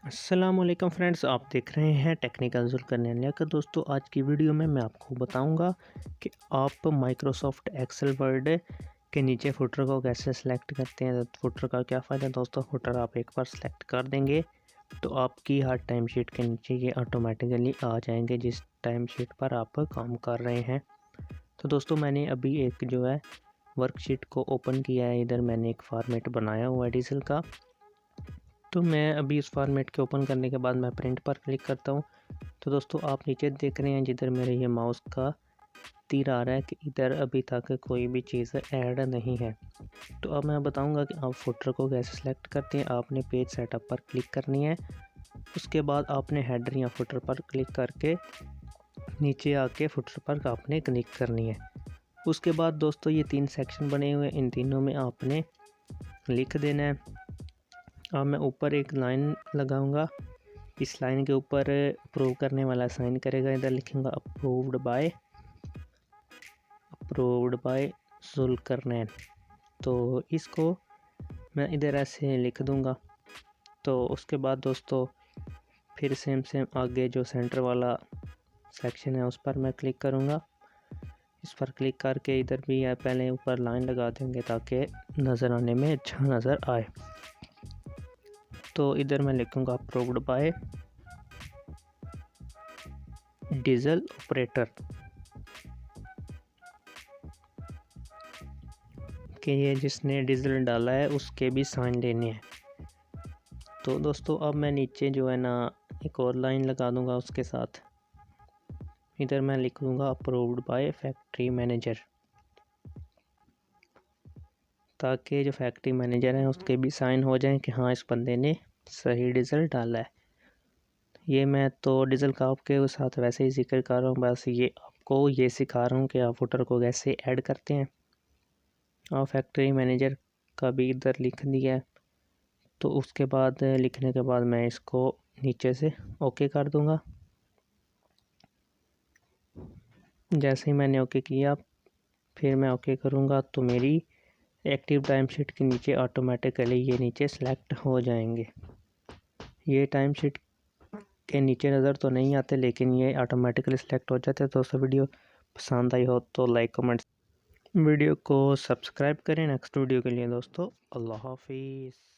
अस्सलामुअलैकुम फ्रेंड्स, आप देख रहे हैं टेक्निकल जुल्करनैन। का दोस्तों, आज की वीडियो में मैं आपको बताऊंगा कि आप माइक्रोसॉफ्ट एक्सेल वर्ड के नीचे फुटर को कैसे सेलेक्ट करते हैं। फुटर का क्या फ़ायदा दोस्तों, फुटर आप एक बार सेलेक्ट कर देंगे तो आपकी हर टाइम शीट के नीचे ये ऑटोमेटिकली आ जाएंगे जिस टाइम शीट पर आप काम कर रहे हैं। तो दोस्तों, मैंने अभी एक जो है वर्कशीट को ओपन किया है। इधर मैंने एक फॉर्मेट बनाया हुआ है डीजल का। तो मैं अभी इस फॉर्मेट के ओपन करने के बाद मैं प्रिंट पर क्लिक करता हूँ। तो दोस्तों, आप नीचे देख रहे हैं जिधर मेरे ये माउस का तीर आ रहा है कि इधर अभी तक कोई भी चीज़ ऐड नहीं है। तो अब मैं बताऊंगा कि आप फुटर को कैसे सेलेक्ट करते हैं। आपने पेज सेटअप पर क्लिक करनी है, उसके बाद आपने हेडर या फुटर पर क्लिक करके नीचे आके फुटर पर आपने क्लिक करनी है। उसके बाद दोस्तों, ये 3 सेक्शन बने हुए हैं, इन तीनों में आपने लिख देना है। अब मैं ऊपर एक लाइन लगाऊंगा, इस लाइन के ऊपर अप्रूव करने वाला साइन करेगा। इधर लिखूंगा अप्रूव्ड बाय जुल्करनैन। तो इसको मैं इधर ऐसे लिख दूंगा। तो उसके बाद दोस्तों, फिर सेम आगे जो सेंटर वाला सेक्शन है उस पर मैं क्लिक करूंगा। इस पर क्लिक करके इधर भी पहले ऊपर लाइन लगा देंगे ताकि नज़र आने में अच्छा नज़र आए। तो इधर मैं लिखूंगा अप्रूव्ड बाय डीजल ऑपरेटर कि ये जिसने डीजल डाला है उसके भी साइन लेने हैं। तो दोस्तों, अब मैं नीचे जो है ना एक और लाइन लगा दूंगा उसके साथ। इधर मैं लिख दूंगा अप्रूव्ड बाय फैक्ट्री मैनेजर, ताकि जो फैक्ट्री मैनेजर है उसके भी साइन हो जाएं कि हाँ, इस बंदे ने सही डीजल डाला है। ये मैं तो डीजल का आपके साथ वैसे ही जिक्र कर रहा हूँ, बस ये आपको ये सिखा रहा हूँ कि आप फुटर को कैसे ऐड करते हैं। और फैक्ट्री मैनेजर का भी इधर लिख दिया है। तो उसके बाद लिखने के बाद मैं इसको नीचे से ओके कर दूंगा। जैसे ही मैंने ओके किया, फिर मैं ओके करूंगा तो मेरी एक्टिव टाइम शीट के नीचे ऑटोमेटिकली ये नीचे सेलेक्ट हो जाएंगे। ये टाइम शीट के नीचे नज़र तो नहीं आते, लेकिन ये ऑटोमेटिकली सेलेक्ट हो जाते हैं। तो दोस्तों, वीडियो पसंद आई हो तो लाइक कमेंट, वीडियो को सब्सक्राइब करें नेक्स्ट वीडियो के लिए। दोस्तों, अल्लाह हाफिज़।